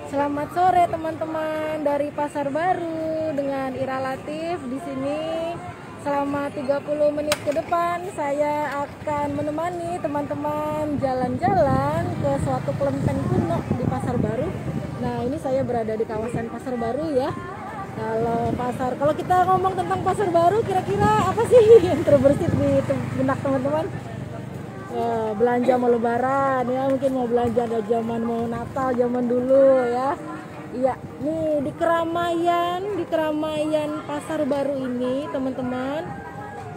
Selamat sore teman-teman dari Pasar Baru dengan Ira Latif di sini. Selama 30 menit ke depan saya akan menemani teman-teman jalan-jalan ke suatu kelenteng kuno di Pasar Baru. Nah, ini saya berada di kawasan Pasar Baru ya. Kalau kita ngomong tentang Pasar Baru, kira-kira apa sih yang terbersit di benak teman-teman? Belanja mau lebaran ya, mungkin mau belanja ada zaman mau Natal zaman dulu ya. Iya, nih di keramaian Pasar Baru ini teman-teman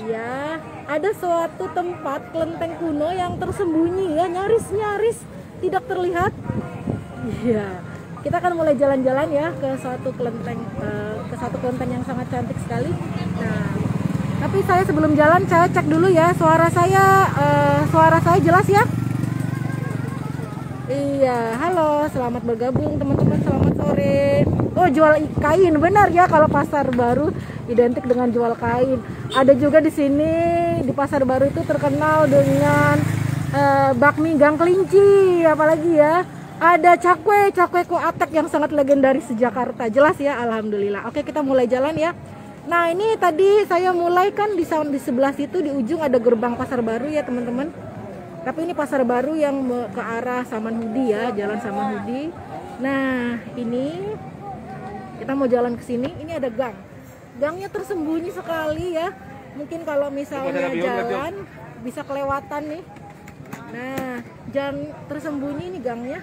ya, ada suatu tempat kelenteng kuno yang tersembunyi ya, nyaris tidak terlihat. Iya, kita akan mulai jalan-jalan ya ke suatu kelenteng yang sangat cantik sekali. Nah, tapi saya sebelum jalan saya cek dulu ya, suara saya jelas ya? Iya, halo, selamat bergabung teman-teman, selamat sore. Oh, jual kain, benar ya, kalau Pasar Baru identik dengan jual kain. Ada juga di sini di Pasar Baru itu terkenal dengan bakmi Gang Kelinci, apalagi ya. Ada cakwe Ko Atek yang sangat legendaris di Jakarta. Jelas ya, alhamdulillah. Oke, kita mulai jalan ya. Nah, ini tadi saya mulai kan di sebelah situ di ujung ada gerbang Pasar Baru ya teman-teman. Tapi ini Pasar Baru yang ke arah Samanhudi ya, Jalan Samanhudi. Nah, ini kita mau jalan ke sini. Ini ada gang. Gangnya tersembunyi sekali ya. Mungkin kalau misalnya jalan bisa kelewatan nih. Nah, jalan tersembunyi ini gangnya.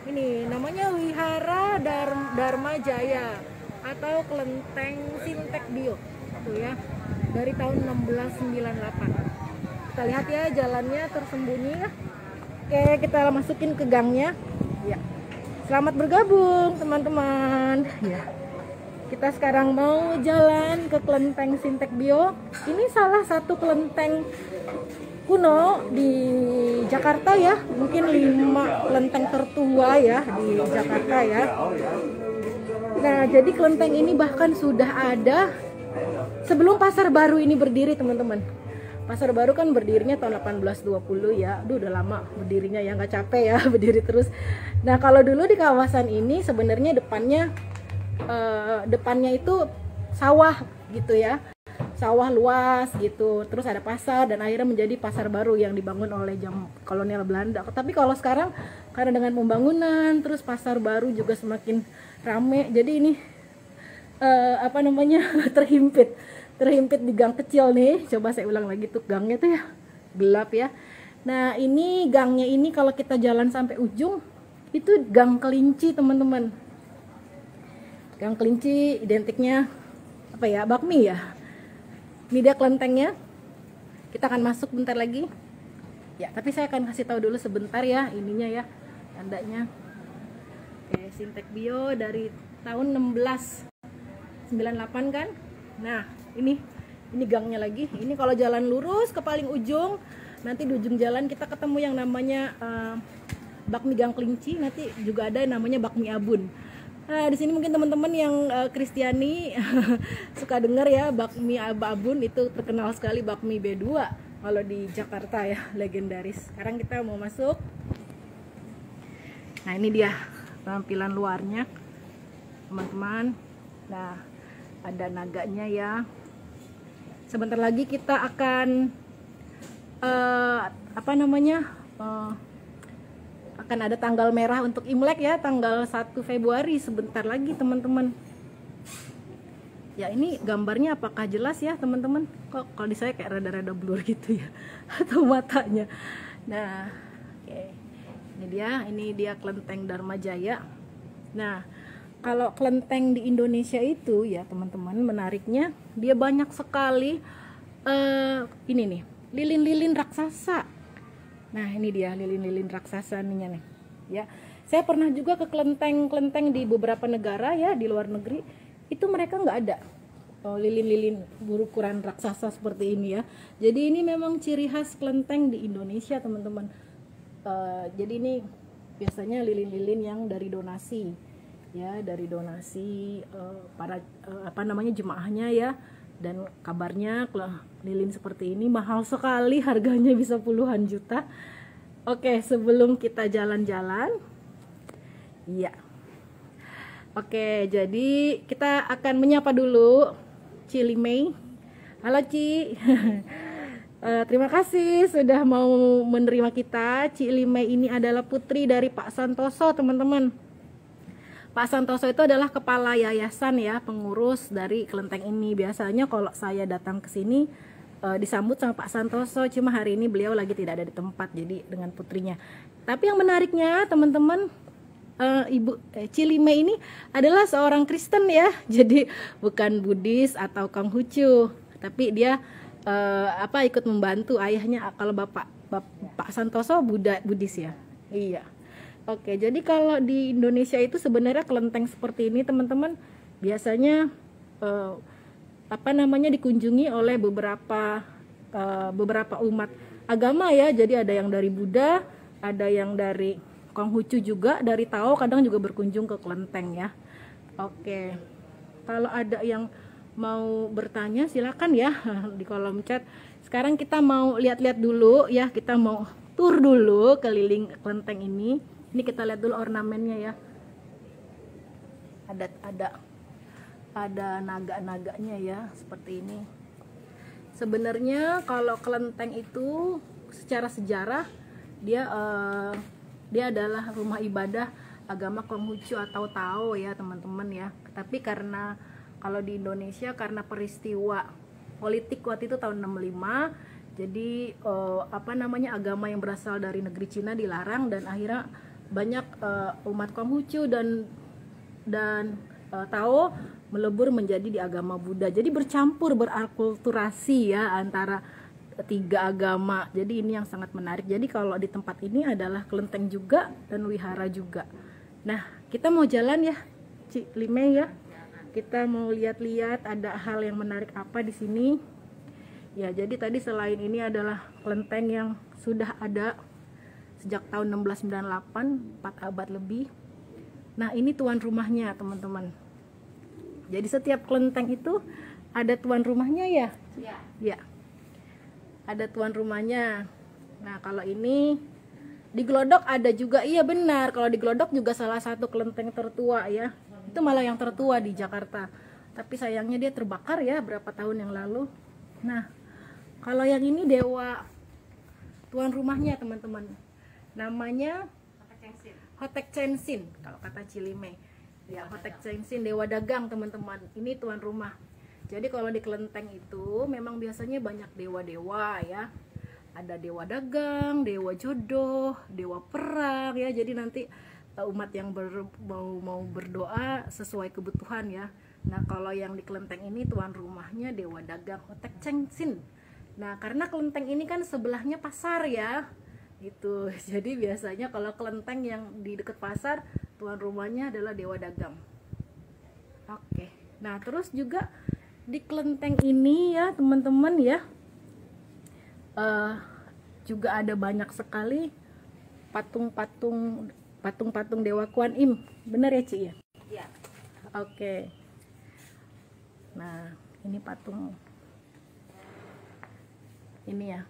Ini namanya Wihara Dharma Jaya atau Kelenteng Sintek Bio tuh ya, dari tahun 1698. Kita lihat ya, jalannya tersembunyi ya. Oke, kita masukin ke gangnya ya. Selamat bergabung teman-teman ya. Kita sekarang mau jalan ke Kelenteng Sintek Bio. Ini salah satu kelenteng kuno di Jakarta ya, mungkin 5 kelenteng tertua ya di Jakarta ya. Nah, jadi kelenteng ini bahkan sudah ada sebelum Pasar Baru ini berdiri teman-teman. Pasar Baru kan berdirinya tahun 1820 ya. Aduh, udah lama berdirinya ya, nggak capek ya berdiri terus. Nah, kalau dulu di kawasan ini sebenarnya depannya itu sawah gitu ya. Sawah luas gitu. Terus ada pasar dan akhirnya menjadi Pasar Baru yang dibangun oleh zaman kolonial Belanda. Tapi kalau sekarang karena dengan pembangunan terus Pasar Baru juga semakin rame, jadi ini terhimpit di gang kecil nih. Coba saya ulang lagi tuh, gangnya tuh ya gelap ya. Nah, ini gangnya ini kalau kita jalan sampai ujung itu Gang Kelinci teman-teman. Gang Kelinci identiknya apa ya, bakmi ya. Ini dia kelentengnya. Kita akan masuk bentar lagi ya, tapi saya akan kasih tahu dulu sebentar ya ininya ya, tandanya. Oke, Sintek Bio dari tahun 1698 kan. Nah, ini gangnya lagi. Ini kalau jalan lurus ke paling ujung, nanti di ujung jalan kita ketemu yang namanya bakmi Gang Kelinci. Nanti juga ada yang namanya bakmi Abun. Nah, di sini mungkin teman-teman yang Kristiani suka dengar ya, bakmi Abun itu terkenal sekali, bakmi B2 kalau di Jakarta ya, legendaris. Sekarang kita mau masuk. Nah, ini dia tampilan luarnya teman-teman. Nah, ada naganya ya. Sebentar lagi kita akan akan ada tanggal merah untuk Imlek ya, tanggal 1 Februari sebentar lagi teman-teman. Ya, ini gambarnya apakah jelas ya teman-teman? Kok kalau di saya kayak rada-rada blur gitu ya atau matanya. Nah, oke. Ini dia Kelenteng Dharma Jaya. Nah, kalau kelenteng di Indonesia itu ya teman-teman, menariknya dia banyak sekali ini nih, lilin-lilin raksasa. Nah, ini dia lilin-lilin raksasa nih ya. Saya pernah juga ke kelenteng di beberapa negara ya, di luar negeri. Itu mereka nggak ada lilin-lilin berukuran raksasa seperti ini ya. Jadi ini memang ciri khas kelenteng di Indonesia teman-teman. Jadi ini biasanya lilin-lilin yang dari donasi ya, dari donasi para jemaahnya ya. Dan kabarnya lilin seperti ini mahal sekali, harganya bisa puluhan juta. Oke, sebelum kita jalan-jalan Iya. Oke, jadi kita akan menyapa dulu Cili Mei. Halo Ci. Terima kasih sudah mau menerima kita. Cili Mei ini adalah putri dari Pak Santoso, teman-teman. Pak Santoso itu adalah kepala yayasan ya, pengurus dari kelenteng ini. Biasanya kalau saya datang ke sini disambut sama Pak Santoso, cuma hari ini beliau lagi tidak ada di tempat, jadi dengan putrinya. Tapi yang menariknya teman-teman, Ibu Cili Mei ini adalah seorang Kristen ya, jadi bukan Buddhis atau Konghucu, tapi dia ikut membantu ayahnya. Kalau Pak Santoso Buddhis ya. Iya. Oke, jadi kalau di Indonesia itu sebenarnya kelenteng seperti ini teman-teman biasanya dikunjungi oleh beberapa umat agama ya. Jadi ada yang dari Buddha, ada yang dari Konghucu juga, dari Tao kadang juga berkunjung ke kelenteng ya. Oke, kalau ada yang mau bertanya silakan ya di kolom chat. Sekarang kita mau lihat-lihat dulu ya, kita mau tur dulu keliling kelenteng ini. Ini kita lihat dulu ornamennya ya. Ada naga-naganya ya, seperti ini. Sebenarnya kalau kelenteng itu secara sejarah dia adalah rumah ibadah agama Konghucu atau Tao ya teman-teman ya. Tapi karena kalau di Indonesia karena peristiwa politik waktu itu tahun 65, jadi agama yang berasal dari negeri Cina dilarang, dan akhirnya banyak umat Konghucu dan Tao melebur menjadi di agama Buddha. Jadi bercampur, berakulturasi ya antara tiga agama. Jadi ini yang sangat menarik. Jadi kalau di tempat ini adalah kelenteng juga dan wihara juga. Nah, kita mau jalan ya, Cili Mei ya. Kita mau lihat-lihat ada hal yang menarik apa di sini. Ya, jadi tadi selain ini adalah kelenteng yang sudah ada sejak tahun 1698, 4 abad lebih. Nah, ini tuan rumahnya, teman-teman. Jadi setiap kelenteng itu ada tuan rumahnya ya? Iya. Ya. Ada tuan rumahnya. Nah, kalau ini di Glodok ada juga. Iya benar, kalau di Glodok juga salah satu kelenteng tertua ya. Itu malah yang tertua di Jakarta. Tapi sayangnya dia terbakar ya berapa tahun yang lalu. Nah, kalau yang ini dewa tuan rumahnya, teman-teman. Namanya Hotek Chensin kalau kata Cili Mei. Ya, Hotek Chensin, dewa dagang, teman-teman. Ini tuan rumah. Jadi kalau di kelenteng itu memang biasanya banyak dewa-dewa ya. Ada dewa dagang, dewa jodoh, dewa perang ya. Jadi nanti umat yang mau berdoa sesuai kebutuhan ya. Nah, kalau yang di kelenteng ini tuan rumahnya dewa dagang Hotek Chensin. Nah, karena kelenteng ini kan sebelahnya pasar ya. Gitu. Jadi biasanya kalau kelenteng yang di dekat pasar, tuan rumahnya adalah dewa dagang. Oke. Nah, terus juga di kelenteng ini ya teman-teman ya, juga ada banyak sekali patung-patung Dewa Kuan Im. Bener ya Ci ya? Iya. Oke. Nah, ini patung ini ya.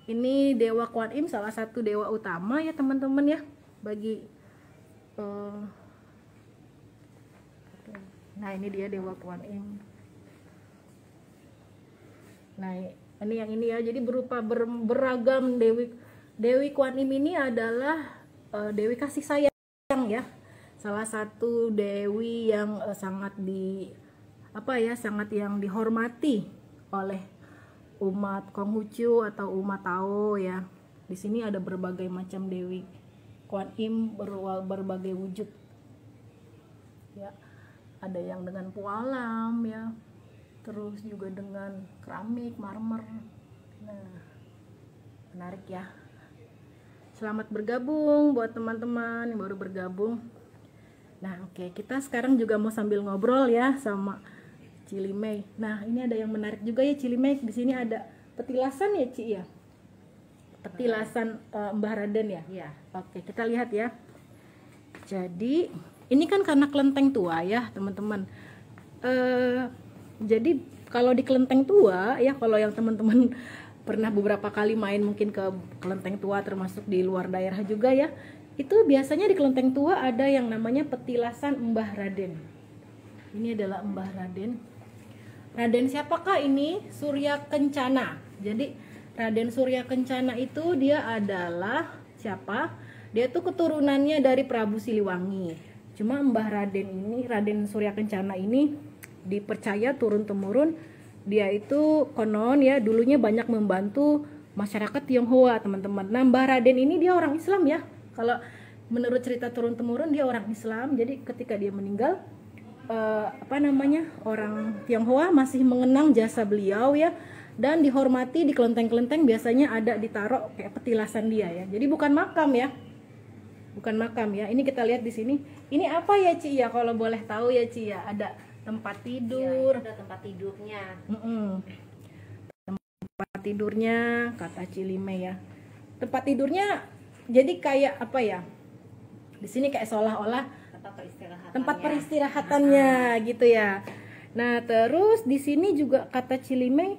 Ini Dewa Kuan Im, salah satu dewa utama ya teman-teman ya bagi nah, ini dia Dewa Kuan Im. Nah, ini yang ini ya. Jadi berupa beragam Dewi Kuan Im ini adalah dewi kasih sayang ya. Salah satu dewi yang sangat yang dihormati oleh umat Konghucu atau umat Tao ya. Di sini ada berbagai macam Dewi Kuan Im berbagai wujud. Ya. Ada yang dengan pualam ya. Terus juga dengan keramik, marmer. Nah, menarik ya. Selamat bergabung buat teman-teman yang baru bergabung. Nah, oke, kita sekarang juga mau sambil ngobrol ya sama Cili Mei. Nah, ini ada yang menarik juga ya Cili Mei. Di sini ada petilasan ya Ci ya. Petilasan Mbah Raden ya. Iya. Oke, kita lihat ya. Jadi ini kan karena kelenteng tua ya teman-teman. Jadi kalau di kelenteng tua ya, kalau yang teman-teman pernah beberapa kali main mungkin ke kelenteng tua termasuk di luar daerah juga ya. itu biasanya di kelenteng tua ada yang namanya petilasan Mbah Raden. Ini adalah Mbah Raden. Raden siapakah ini? Surya Kencana. Jadi Raden Surya Kencana itu dia adalah siapa? Dia tuh keturunannya dari Prabu Siliwangi. Cuma Mbah Raden ini, Raden Surya Kencana ini dipercaya turun-temurun dia itu konon ya dulunya banyak membantu masyarakat Tionghoa, teman-teman. Nah, Mbah Raden ini dia orang Islam ya. Kalau menurut cerita turun-temurun dia orang Islam. Jadi ketika dia meninggal orang Tionghoa masih mengenang jasa beliau ya, dan dihormati di kelenteng-kelenteng biasanya ada ditaruh kayak petilasan dia ya. Jadi bukan makam ya. Bukan makam ya. Ini kita lihat di sini. Ini apa ya, Ci ya? Kalau boleh tahu ya, Ci ya. Ada tempat tidur. Ya, ada tempat tidurnya. Tempat tidurnya kata Cilime ya. Tempat tidurnya jadi kayak apa ya? Di sini kayak seolah-olah tempat peristirahatannya gitu ya. Nah, terus di sini juga kata Cilime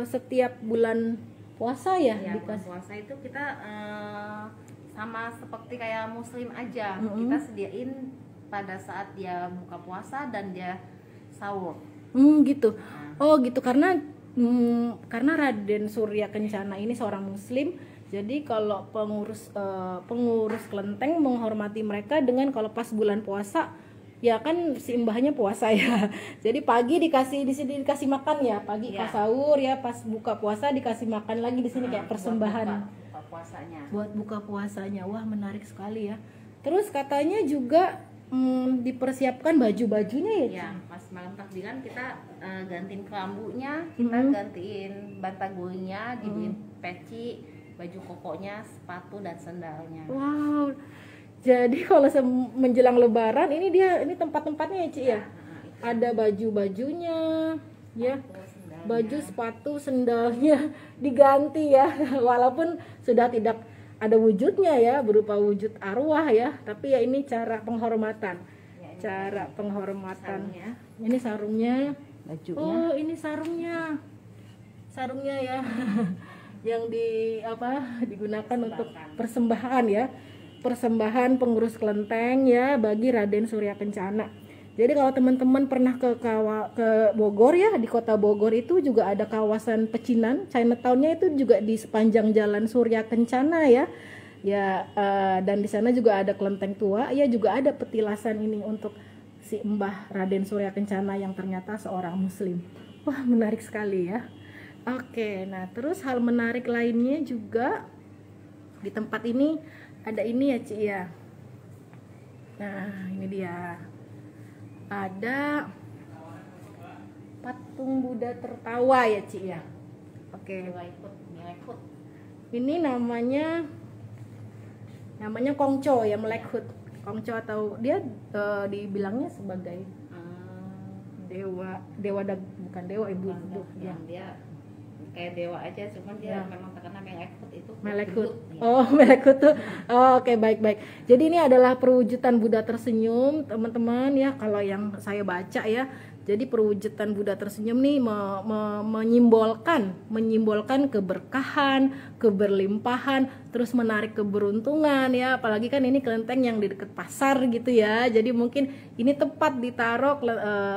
setiap bulan puasa ya, ya bulan puasa itu kita sama seperti kayak muslim aja, kita sediain pada saat dia buka puasa dan dia sahur. Gitu. Oh gitu, karena Raden Surya Kencana ini seorang muslim. Jadi kalau pengurus kelenteng menghormati mereka dengan kalau pas bulan puasa ya kan si mbahnya puasa ya. Jadi pagi di sini dikasih makan ya, pagi pas sahur ya, pas buka puasa dikasih makan lagi di sini kayak persembahan buat buka puasanya. Wah, menarik sekali ya. Terus katanya juga dipersiapkan baju-bajunya ya. Ya, pas malam takbiran kita gantiin kelambunya, kita gantiin batagonya, dibeliin peci, baju kokonya, sepatu dan sendalnya. Wow. Jadi kalau menjelang lebaran ini tempat-tempatnya ya, Ci ya. Ada baju-bajunya ya. Baju, sepatu, sendalnya diganti ya. Walaupun sudah tidak ada wujudnya ya, berupa wujud arwah ya, tapi ya ini cara penghormatan. Cara penghormatan. Sarungnya. Ini sarungnya, Bajunya. oh ini sarungnya ya. Yang digunakan untuk persembahan ya, persembahan pengurus kelenteng ya bagi Raden Surya Kencana. Jadi kalau teman-teman pernah ke Bogor ya, di kota Bogor itu juga ada kawasan pecinan, Chinatown-nya itu juga di sepanjang jalan Surya Kencana ya. Ya, dan di sana juga ada kelenteng tua, ya juga ada petilasan ini untuk si Mbah Raden Surya Kencana yang ternyata seorang muslim. Wah, menarik sekali ya. Oke, nah terus hal menarik lainnya juga di tempat ini ada ini ya, Ci ya. Nah, ini dia. Ada patung Buddha tertawa ya, Ci ya. Oke. Ini namanya Kongco ya, Melekut. Kongco atau dia dibilangnya sebagai bukan dewa, ibu ya. Dia kayak dewa aja, cuman dia memang terkenal Melekut itu. Melekut. Oh, Melekut tuh. Oh, oke, baik. Jadi ini adalah perwujudan Buddha tersenyum, teman-teman ya. Kalau yang saya baca ya, jadi perwujudan Buddha tersenyum nih menyimbolkan keberkahan, keberlimpahan, terus menarik keberuntungan ya. Apalagi kan ini kelenteng yang di dekat pasar gitu ya. Jadi mungkin ini tepat ditaruh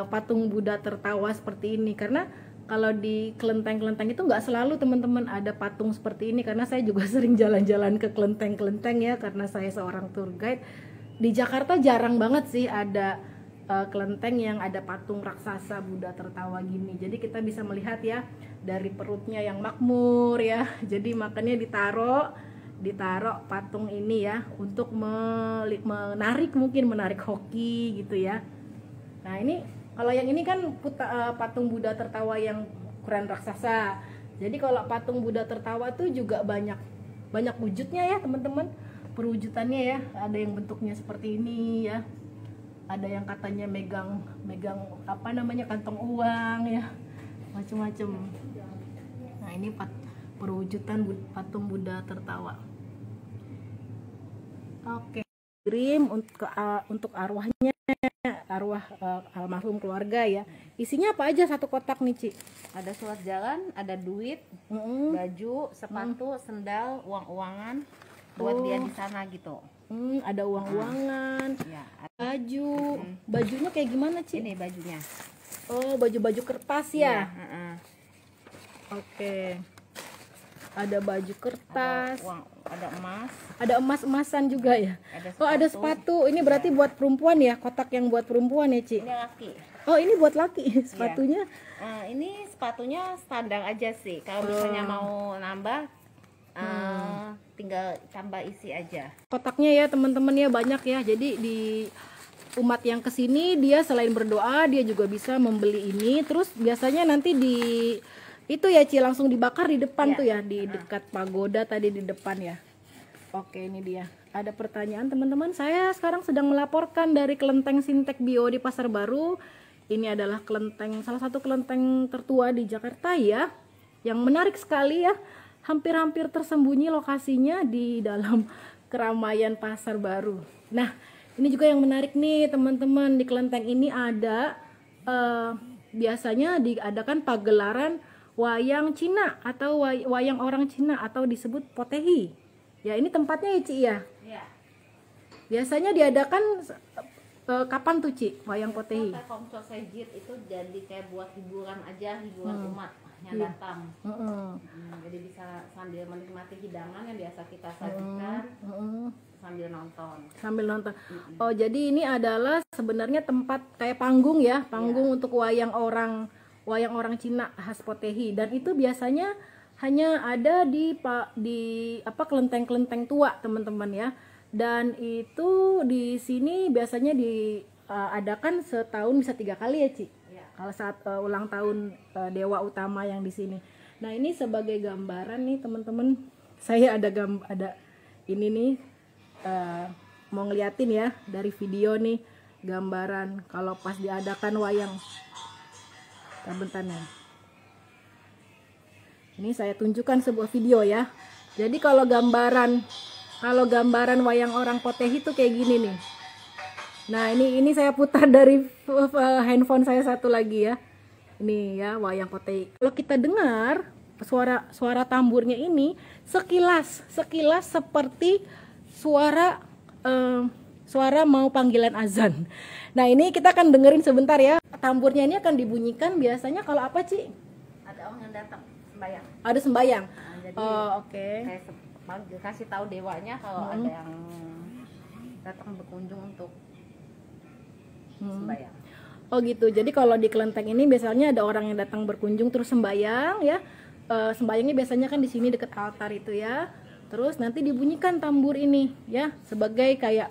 patung Buddha tertawa seperti ini, karena kalau di kelenteng-kelenteng itu nggak selalu teman-teman ada patung seperti ini, karena saya juga sering jalan-jalan ke kelenteng-kelenteng ya, karena saya seorang tour guide. Di Jakarta jarang banget sih ada kelenteng yang ada patung raksasa Buddha tertawa gini. Jadi kita bisa melihat ya dari perutnya yang makmur ya. Jadi makanya ditaruh patung ini ya untuk menarik hoki gitu ya. Nah, ini kalau yang ini kan patung Buddha tertawa yang ukuran raksasa. Jadi kalau patung Buddha tertawa tuh juga banyak wujudnya ya, teman-teman. Perwujudannya ya, ada yang bentuknya seperti ini ya. Ada yang katanya megang kantong uang ya. Macam-macam. Nah, ini perwujudan patung Buddha tertawa. Oke. Kirim untuk arwahnya, arwah almarhum keluarga ya. Isinya apa aja satu kotak nih, Ci? Ada surat jalan, ada duit, baju, sepatu, sendal, uang-uangan buat dia di sana gitu. Ada uang-uangan, Ya, baju. Bajunya kayak gimana, Ci? ini bajunya. Oh, baju-baju kertas ya. Heeh. Oke. Ada baju kertas, Uang, ada emas, ada emas-emasan juga ya. ada Oh, ada sepatu. Ini berarti buat perempuan ya, kotak yang buat perempuan ya, Ci. Ini laki. Oh, ini buat laki sepatunya. Ini sepatunya standar aja sih. Kalau misalnya mau nambah, tinggal tambah isi aja. Kotaknya ya teman-teman ya banyak ya. Jadi di umat yang kesini dia selain berdoa dia juga bisa membeli ini. Terus biasanya nanti di itu ya Ci langsung dibakar di depan tuh ya, di dekat pagoda tadi di depan ya. Oke, ini dia. Ada pertanyaan teman-teman. Saya sekarang sedang melaporkan dari Kelenteng Sintek Bio di Pasar Baru. Ini adalah kelenteng, salah satu kelenteng tertua di Jakarta ya. Yang menarik sekali ya. Hampir-hampir tersembunyi lokasinya di dalam keramaian Pasar Baru. Nah, ini juga yang menarik nih teman-teman. Di kelenteng ini ada biasanya diadakan pagelaran wayang Cina atau wayang orang Cina atau disebut potehi. Ya, ini tempatnya ya Ci ya. Iya. Biasanya diadakan kapan tuh Ci wayang potehi? Komsel Sejit itu jadi kayak buat hiburan aja, hiburan umat yang datang. Jadi bisa sambil menikmati hidangan yang biasa kita sajikan sambil nonton. Sambil nonton. Oh, jadi ini adalah sebenarnya tempat kayak panggung ya, panggung untuk wayang orang Cina khas potehi. Dan itu biasanya hanya ada di kelenteng-kelenteng tua teman-teman ya. Dan itu di sini biasanya diadakan setahun bisa 3 kali ya Ci. Kalau saat ulang tahun dewa utama yang di sini. Nah, ini sebagai gambaran nih teman-teman. Saya ada ini nih mau ngeliatin ya dari video nih gambaran kalau pas diadakan wayang. Bentar nih. Ini saya tunjukkan sebuah video ya. Jadi kalau gambaran wayang orang potehi itu kayak gini nih. Nah, ini saya putar dari handphone saya satu lagi ya. Ini ya wayang potehi. Kalau kita dengar suara tamburnya ini sekilas seperti suara mau panggilan azan. Nah, ini kita akan dengerin sebentar ya. Tamburnya ini akan dibunyikan biasanya kalau apa Ci? Ada orang yang datang sembahyang. Ada sembahyang. Jadi Oke. Saya kasih tahu dewanya kalau ada yang datang berkunjung untuk sembahyang. Oh gitu. Jadi kalau di kelenteng ini biasanya ada orang yang datang berkunjung terus sembahyang ya. Sembahyangnya biasanya kan di sini dekat altar itu ya. Terus nanti dibunyikan tambur ini ya sebagai kayak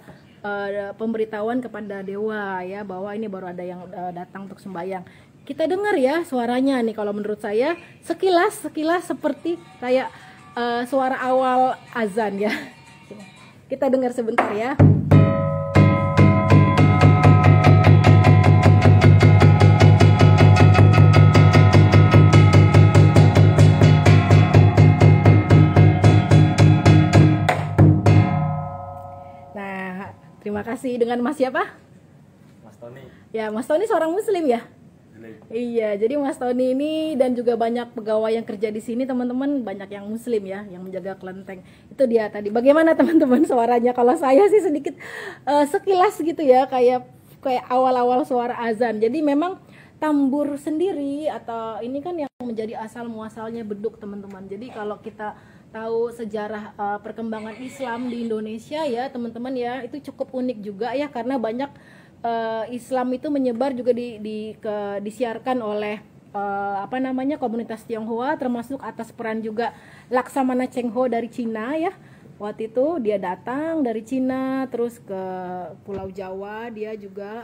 pemberitahuan kepada dewa ya bahwa ini baru ada yang datang untuk sembahyang. Kita dengar ya suaranya nih, kalau menurut saya sekilas seperti kayak suara awal azan ya. Kita dengar sebentar ya. Terima kasih. Dengan Mas siapa? Mas Tony. Ya, Mas Tony seorang muslim ya? Iya, jadi Mas Tony ini dan juga banyak pegawai yang kerja di sini teman-teman, banyak yang muslim ya, yang menjaga kelenteng. Itu dia tadi. Bagaimana teman-teman suaranya? Kalau saya sih sedikit sekilas gitu ya, kayak awal-awal suara azan. Jadi memang tambur sendiri atau ini kan yang menjadi asal muasalnya beduk teman-teman. Jadi kalau kita tahu sejarah perkembangan Islam di Indonesia ya teman-teman ya, itu cukup unik juga ya, karena banyak Islam itu menyebar juga disiarkan oleh komunitas Tionghoa, termasuk atas peran juga Laksamana Cheng Ho dari Cina ya. Waktu itu dia datang dari Cina terus ke Pulau Jawa, dia juga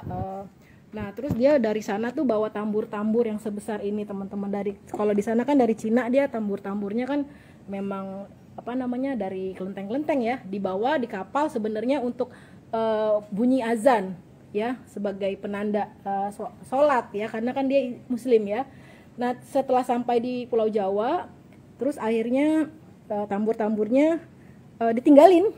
nah terus dia dari sana tuh bawa tambur-tambur yang sebesar ini teman-teman. Kalau di sana kan dari Cina, dia tambur-tamburnya kan memang dari kelenteng-kelenteng ya, dibawa di kapal sebenarnya untuk bunyi azan ya, sebagai penanda sholat ya, karena kan dia muslim ya. Nah setelah sampai di Pulau Jawa, terus akhirnya tambur-tamburnya ditinggalin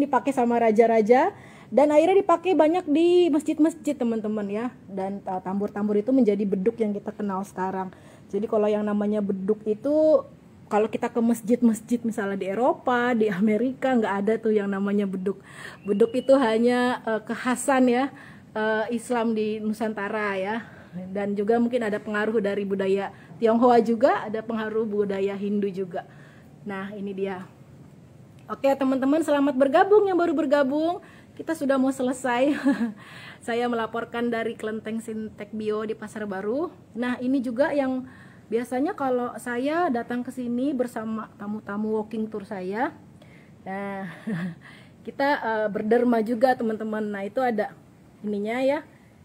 dipakai sama raja-raja, dan akhirnya dipakai banyak di masjid-masjid teman-teman ya. Dan tambur-tambur itu menjadi beduk yang kita kenal sekarang. Jadi kalau yang namanya beduk itu kalau kita ke masjid-masjid misalnya di Eropa, di Amerika, nggak ada tuh yang namanya beduk. Beduk itu hanya kekhasan ya Islam di Nusantara ya. Dan juga mungkin ada pengaruh dari budaya Tionghoa juga, ada pengaruh budaya Hindu juga. Nah ini dia. Oke teman-teman, selamat bergabung yang baru bergabung. Kita sudah mau selesai. Saya melaporkan dari Kelenteng Sintek Bio di Pasar Baru. Nah ini juga yang biasanya kalau saya datang ke sini bersama tamu-tamu walking tour saya, nah kita berderma juga teman-teman. Nah itu ada ininya ya,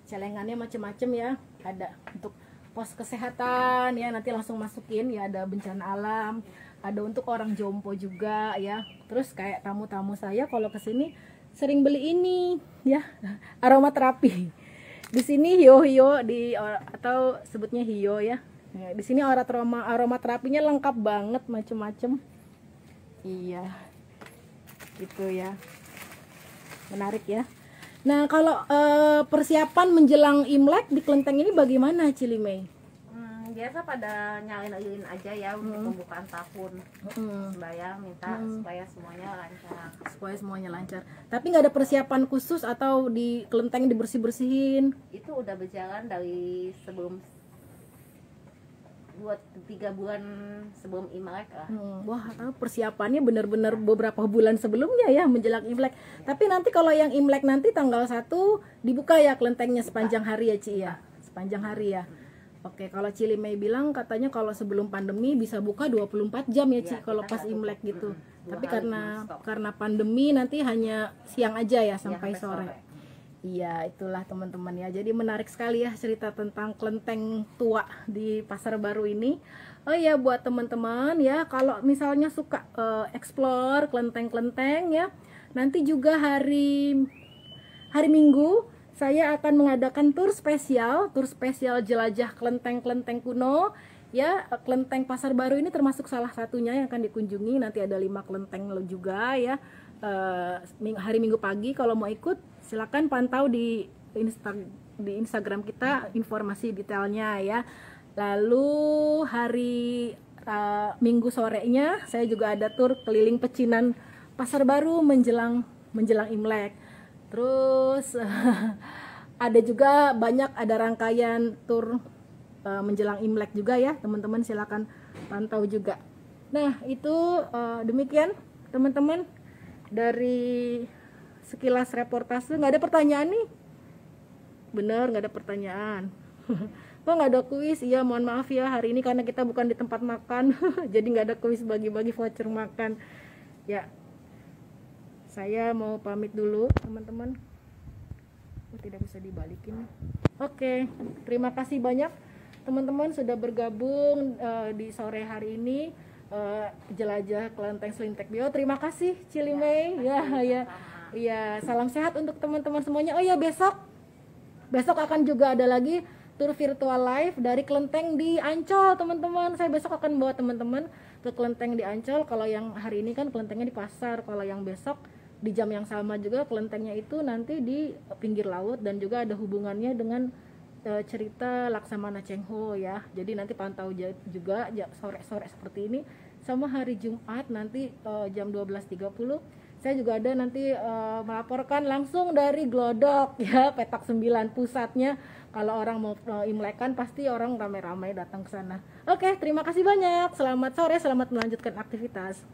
celengannya macam-macam ya, ada untuk pos kesehatan ya, nanti langsung masukin ya, ada bencana alam, ada untuk orang jompo juga ya. Terus kayak tamu-tamu saya kalau ke sini sering beli ini ya, aromaterapi. Di sini hio-hio atau sebutnya hio ya. Nah, di sini aromaterapinya lengkap banget, macem-macem. Iya, gitu ya, menarik ya. Nah kalau persiapan menjelang Imlek di Kelenteng ini bagaimana Cilimei? Biasa pada nyalin aja ya untuk pembukaan tahun. Sembahyang minta supaya semuanya lancar. Supaya semuanya lancar. Tapi nggak ada persiapan khusus atau di Kelenteng dibersih-bersihin? Itu udah berjalan dari sebelum 2-3 bulan sebelum Imlek lah. Wah, persiapannya benar-benar beberapa bulan sebelumnya ya menjelang Imlek. Tapi nanti kalau yang Imlek nanti tanggal 1 dibuka ya kelentengnya sepanjang hari ya Ci ya. Sepanjang hari ya. Oke, kalau Cilimei bilang katanya kalau sebelum pandemi bisa buka 24 jam ya Ci kalau pas Imlek gitu. Tapi karena pandemi nanti hanya siang aja ya sampai sore. Iya, itulah teman-teman ya. Jadi menarik sekali ya cerita tentang kelenteng tua di Pasar Baru ini. Oh ya, buat teman-teman ya, kalau misalnya suka explore kelenteng-kelenteng ya, nanti juga hari Minggu saya akan mengadakan tur spesial jelajah kelenteng-kelenteng kuno ya. Kelenteng Pasar Baru ini termasuk salah satunya yang akan dikunjungi. Nanti ada 5 kelenteng juga ya. Hari Minggu pagi kalau mau ikut silakan pantau di Instagram kita informasi detailnya ya. Lalu hari Minggu sorenya saya juga ada tur keliling pecinan Pasar Baru menjelang Imlek. Terus ada juga ada rangkaian tur menjelang Imlek juga ya teman-teman, silakan pantau juga. Nah itu demikian teman-teman dari sekilas reportase. Nggak ada pertanyaan nih? Bener, nggak ada pertanyaan. Kok nggak ada kuis? Iya, mohon maaf ya, hari ini karena kita bukan di tempat makan jadi nggak ada kuis bagi-bagi voucher makan ya. Saya mau pamit dulu teman-teman. Tidak bisa dibalikin. Oke, terima kasih banyak teman-teman sudah bergabung di sore hari ini jelajah Kelenteng Sintek Bio. Terima kasih Cilimei ya, salam sehat untuk teman-teman semuanya. Oh ya, besok akan juga ada lagi tur virtual live dari Kelenteng di Ancol teman-teman. Saya besok akan bawa teman-teman ke Kelenteng di Ancol. Kalau yang hari ini kan kelentengnya di pasar, kalau yang besok di jam yang sama juga kelentengnya itu nanti di pinggir laut dan juga ada hubungannya dengan cerita Laksamana Cheng Ho ya. Jadi nanti pantau juga sore-sore seperti ini, sama hari Jumat nanti jam 12.30 saya juga ada nanti melaporkan langsung dari Glodok ya, petak 9 pusatnya. Kalau orang mau imlekan pasti orang ramai-ramai datang ke sana. Oke, terima kasih banyak. Selamat sore, selamat melanjutkan aktivitas.